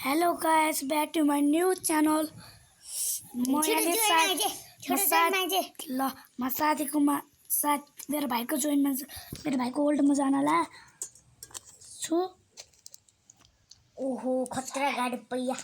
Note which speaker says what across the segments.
Speaker 1: Hello guys, back to my new channel. म साथीकोमा मेरो भाइको जोइनमा मेरो भाइको ओल्डमा जानला छु।
Speaker 2: ओहो खतरा गाडी पैया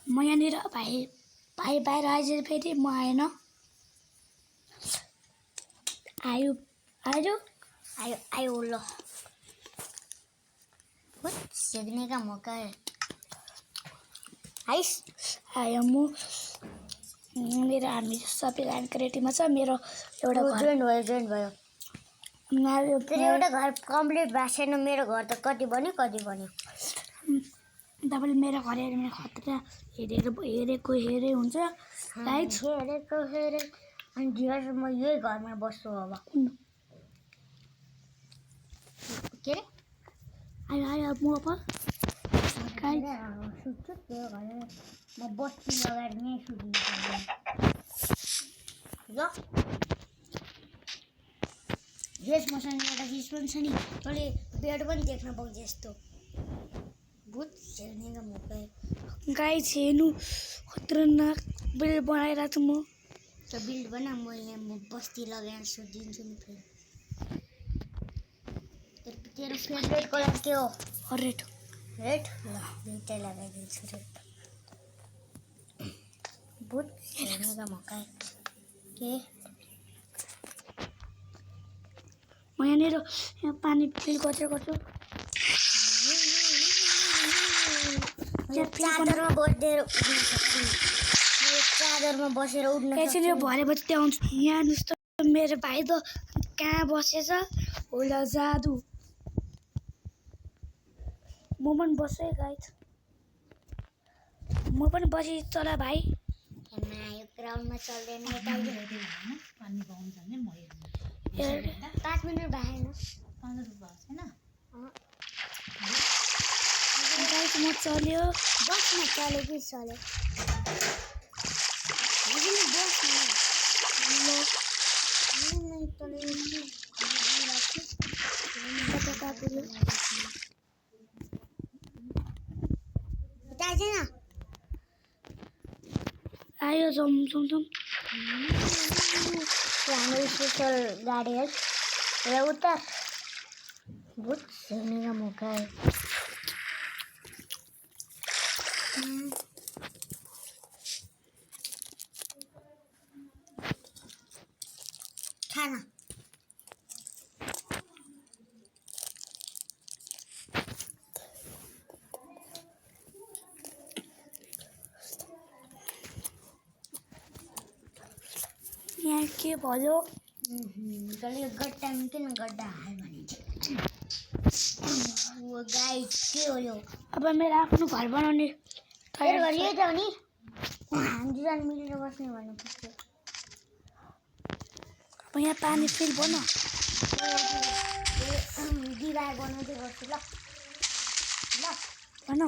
Speaker 1: म यहाँनिर भाइ बाहिर आइज फेरि म आएन आयो आयो
Speaker 2: आयो आयो ल सेक्ने का मौका है आइस
Speaker 1: आयो म मेरो हामी सबै लाइन क्रेटीमा छ। मेरो एउटा घर
Speaker 2: जोइन भयो तेरो एउटा घर कम्प्लिट भएको छैन। मेरो घर त कति बन्यो
Speaker 1: तपाईँले मेरो घर हेऱ्यो भने खतरा हेरेको हेरे हुन्छ गाइज
Speaker 2: हेरेको हेरे अनि ढिर म यही घरमा बस्छु अब के रे
Speaker 1: आयो आयो म अब
Speaker 2: सुत्छु त्यो घर म बस्ती लगाएर यहीँ सुतिन्छ ल यस मसँग एउटा चिज पनि छ नि तैँले बेड पनि देख्न पाउँछ यस्तो भूत हेर्नेको मौका
Speaker 1: गाइज हेर्नु खतरनाक बिल्ड बनाइरहेको छु म
Speaker 2: त बिल्ड बना म बस्ती लगाएर सुतिदिन्छु नि फेरि तेरो फेभरेट कलर के हो
Speaker 1: रेड
Speaker 2: रेड ल दुइटै लगाइदिन्छु रेड भूत हेर्नेको मौका के
Speaker 1: म यहाँनिर पानी फिल गर्छु
Speaker 2: चादरमा बसेर उठ्न सक्छु चादरमा बसेर उठ्न
Speaker 1: यसरी भरेपछि त्यहाँ आउँछु। यहाँ जस्तो मेरो भाइ त कहाँ बसेछ होला जादु म पनि बसेँ गाइज म पनि बसी चला भाइ
Speaker 2: यो ग्राउन्डमा चल्दैन पानी पाउँछ भने म 5 मिनट भएन 5 मिनट भएको छैन
Speaker 1: गाइज म चल्यो
Speaker 2: बसमा चल्यो कि चल्यो
Speaker 1: आयो जाउँ
Speaker 2: हाम्रो स्पेसल गाडी है र उता भूत हेर्नेको मौका है खाना
Speaker 1: यहाँ के भयो
Speaker 2: तैँले गड्डामा किन गड्डा हाल भनिन्छ गाइस के हो यो
Speaker 1: अब मेरो आफ्नो घर बनाउने
Speaker 2: तेरो घर यही त हो नि हामी दुईजना मिलेर बस्ने भन्नुपर्छ
Speaker 1: अब यहाँ पानी फिल भन
Speaker 2: दिवार बनाउँदै गर्छु ल
Speaker 1: भन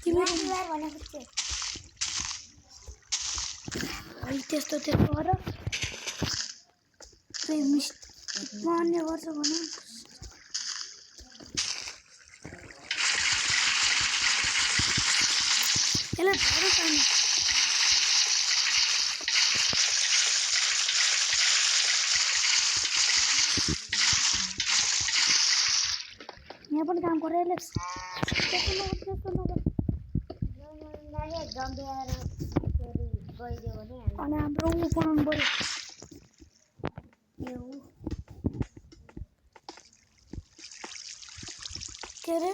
Speaker 1: तिमी
Speaker 2: दिवार भनेको चाहिँ
Speaker 1: अलि त्यस्तो गर मान्ने गर्छ भनौँ यसलाई भर पानी यहाँ पनि काम गरेर अनि हाम्रो ऊ बनाउनु पऱ्यो के अरे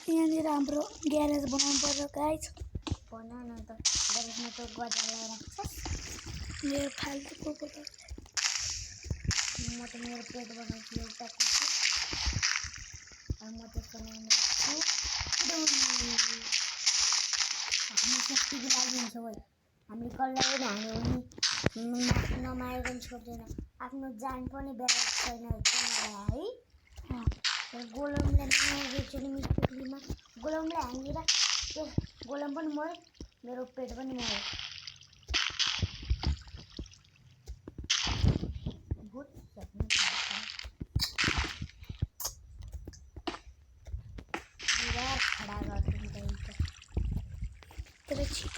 Speaker 1: यहाँनिर हाम्रो ग्यारेज बनाउनु पर्यो गाइज
Speaker 2: बनाउन त ग्यारेजमा त गजा लगाइराख्छ
Speaker 1: मेरो फाल्टुको फोटो
Speaker 2: म त मेरो पेट बनाउँछु एउटा कुर्छु अनि म त्यसको नाम राख्छु हामी सेफ्टीको लागि हुन्छ भाइ हामीले कसलाई पनि हान्यो भने नमारेर छोड्दैन आफ्नो जान पनि बेला छैन है गोलमले नमारेको नि मिस्टेकलीमा गोलमले हानेर त्यो गोलम पनि मऱ्यो मेरो पेट पनि मऱ्यो
Speaker 1: तेरे छिट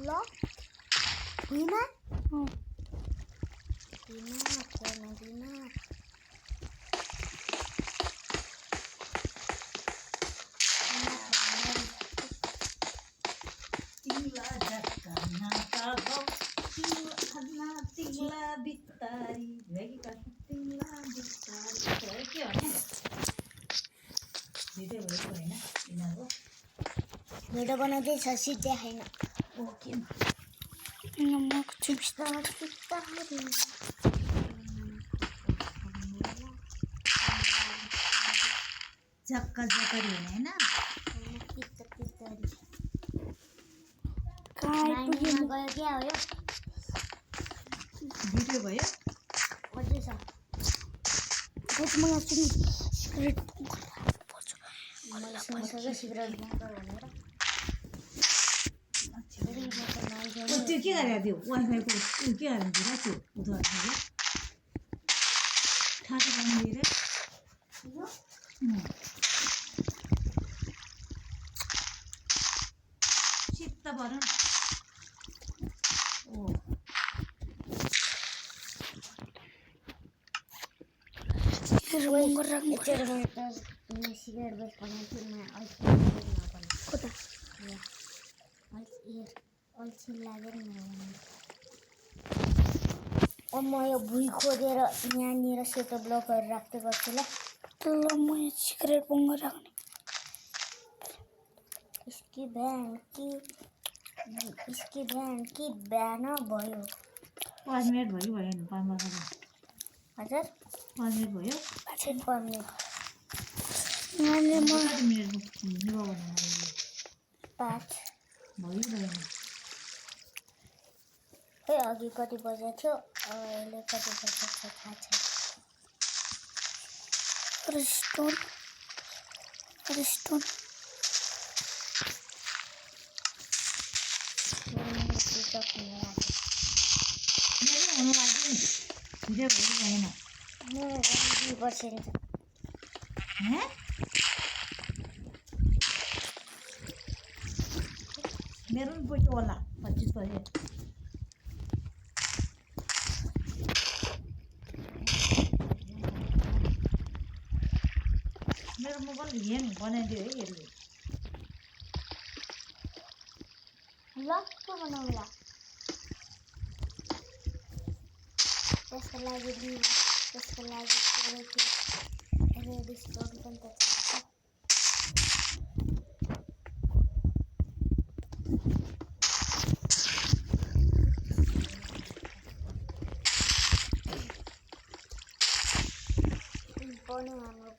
Speaker 2: ल दिना
Speaker 1: अँ
Speaker 2: दिना खोर्न दिना
Speaker 3: तिमीला झट्का नाका गौ तिमीला तिमीला बिस्तारी भेगी का तिमीला बिस्तारी के भने भिडियो भएको होइन यिनीहरू
Speaker 2: भिडियो बनाउँदैछ सिधै होइन
Speaker 3: ओके
Speaker 1: म कुछ
Speaker 3: झक्का झकरी होइन
Speaker 1: काय पुग्यो
Speaker 2: गयो क्या हो यो
Speaker 3: भिडियो भयो
Speaker 2: अझै छ
Speaker 1: बहुत मलाई चाहिँ सिक्रेट
Speaker 2: मलाई सँगसँगै सिगरेट बन्द भनेर फेरि म त मान्छे
Speaker 3: त्यो के गरेर त्यो वाइफाईको त्यो के गरेर दिएर त्यो उधार ठाडो बनाइदिएर शीत भरौँ ओ
Speaker 1: रंग रंग
Speaker 2: एकचोटि मैले त सिगरेट बेच बनाएको थिएँ म अल्छी
Speaker 1: कता
Speaker 2: अल्छी लाग्यो नि अब म यो भुइँ खोजेर यहाँनिर सेतो ब्लकहरू राख्दै गर्छु ल
Speaker 1: ल म सिक्रेट बंग राख्ने
Speaker 2: इसकी बहन की बिहान भयो
Speaker 3: 5 मिनट भयो भएन 5
Speaker 2: हजुर
Speaker 3: 5 मिनट भयो
Speaker 2: एकछिन पर्ने
Speaker 1: यहाँले म
Speaker 3: कति मिनट निभाउ भन्नु
Speaker 2: 5
Speaker 3: भयो भएन
Speaker 2: खै अघि कति बजेको थियो अहिले कति बजेको छ थाहा छैन
Speaker 1: रिस्टोन
Speaker 3: मेरो हुनु लाग्यो नि भिडियो भयो भएन
Speaker 2: मेरो 2%
Speaker 3: मेरो पनि पुग्यो होला 25 भयो मेरो मोबाइल ह्याङ बनाइदियो है यसले
Speaker 2: ल के बनाउला त्यसको लागि रेडिस्टोन पनि त चाहिन्छ पनि हाम्रो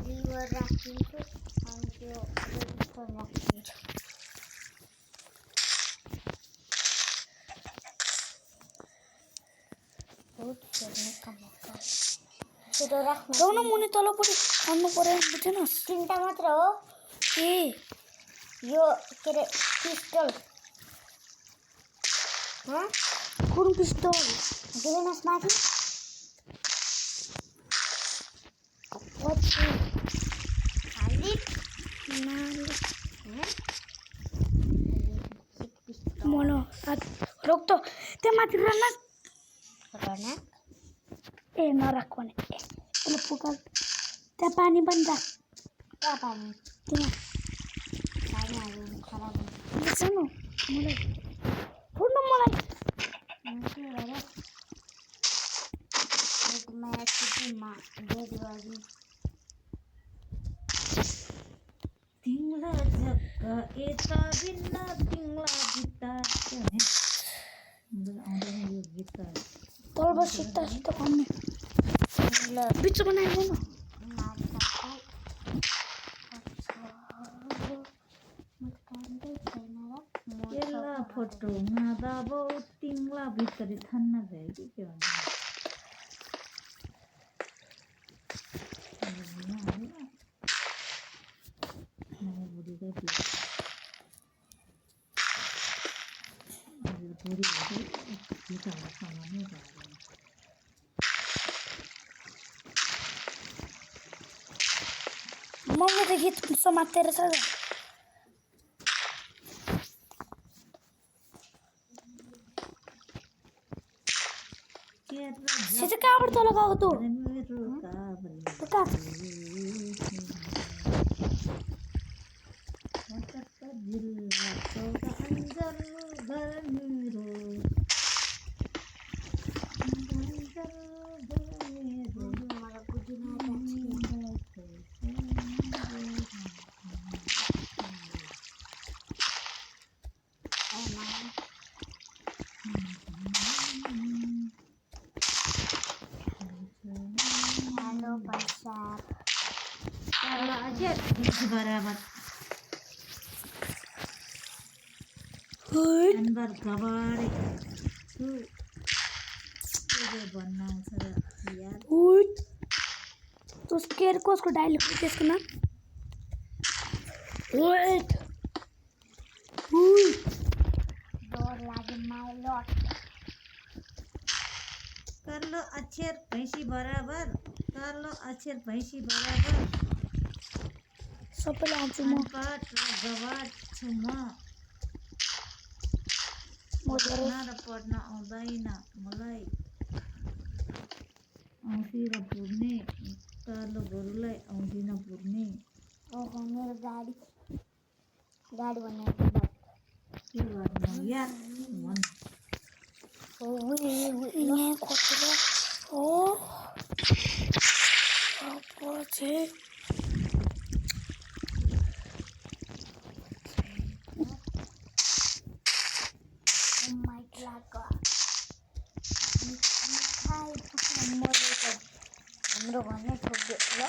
Speaker 2: रिभर राखिदिन्छु अनि त्यो रेडिस्टोन राखिदिन्छु छिटो राख्नु
Speaker 1: जाउन मुनि तलपट्टि खानु पर्यो बुझेन
Speaker 2: 3टा मात्र हो
Speaker 1: ए
Speaker 2: यो के अरे पिस्टल
Speaker 1: कुन पिस्तौल
Speaker 2: देख्नुहोस् माथि खाली
Speaker 1: मोनो रोक त त्यहाँ माथि रहन ए नराख भने त्यसले पुकार त्यहाँ पानी पनि राख
Speaker 2: कहाँ पानी
Speaker 1: त्यहाँ
Speaker 2: पानीहरू खराब हुन्छ
Speaker 1: सानो मलाई छोड्नु मलाई
Speaker 3: तिमीला झक्का यता बिना तिमीला बिता के भने आउँदैन यो गीत त
Speaker 1: तलबाट सिधा खम्ने बिचमा नआइदेऊ न
Speaker 3: यसला फोटोमा दबाउ तिमीला भित्री थन्न भयो कि के भन्छ छोरीहरू भित्रबाट समानै भयो
Speaker 1: मम्मी त गीत समातेर छ सिधै कहाँबाट तल गएको तँ तँ कहाँ
Speaker 3: जिल्ला चौका अन्जल घर मेरो
Speaker 2: मलाई बुझिन हेलो पैसा
Speaker 3: अझै बराबर अनबर गबारे छु के भन्न आउँछ र यार
Speaker 1: तो स्केयर को उसको डायलॉग त्यसको नाम वेट
Speaker 2: डर लाग्यो माई लट
Speaker 3: कर लो अक्षर भैंसी बराबर कर लो अक्षर भैंसी बराबर
Speaker 1: सबैलाई आउँछु म
Speaker 3: अनपढ र गवार छु म लेख्न र पढ्न आउँदैन मलाई औँसी र पुर्ने कालो गोरुलाई औँसी नपुर्ने
Speaker 2: ओहो मेरो गाडी भन्ने
Speaker 3: के गर्नु यार भन्
Speaker 1: यहाँ कतिले हो पछि
Speaker 2: माई क्लाक मिठाई हाम्रो घरमै छोडिदियो ल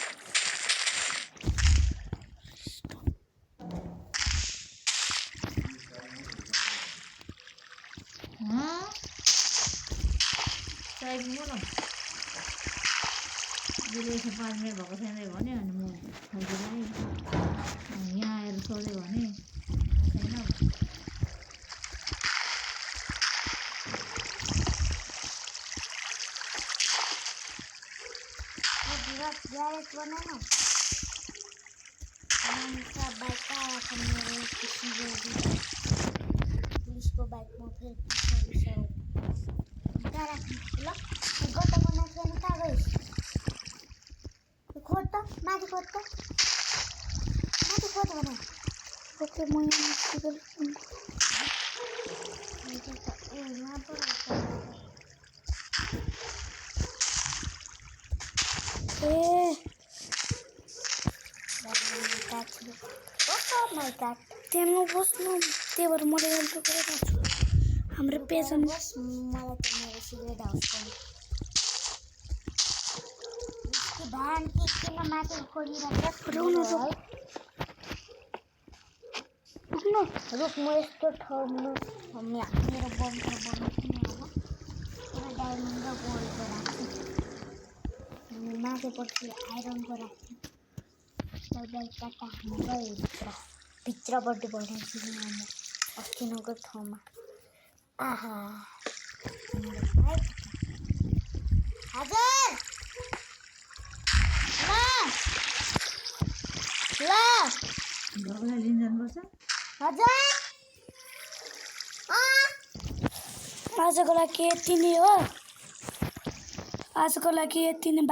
Speaker 3: साइड मोरम दिदी 5 मिनट भएको छैन भने अनि म फर्किँदै यहाँ आएर सोध्यो भने छैन
Speaker 2: ग्यारेज बनाउन बाइक पुलिसको बाइकमा फेरि कहाँ राख्नु ल गड्डा बनाएको छैन कहाँ गइस् खोद त माथि खोद भने
Speaker 1: ओके म यहाँ
Speaker 2: यहाँ पर
Speaker 1: ए त्यहाँ बस्नु त्यही भएर मैले हेल्प गरिरहेको छु हाम्रो पेसन
Speaker 2: बस मलाई त मेरो सिगरेट हाउस भ्यान किन माथि खोलिरहेको रुख म यस्तो ठाउँमा मेरो बम्पर बनाउँछु नि अब पुरा डायमन्ड र गोल्डको राख्छु अनि माथिपट्टि आइरनको राख्छु भित्रपट्टि बनाउँछु नि म अस्तिनको ठाउँमा आहा हजुर ल
Speaker 3: भगलाई लिन जानुपर्छ
Speaker 2: हजुर
Speaker 1: आजको लागि यति नै हो आजको लागि यति नै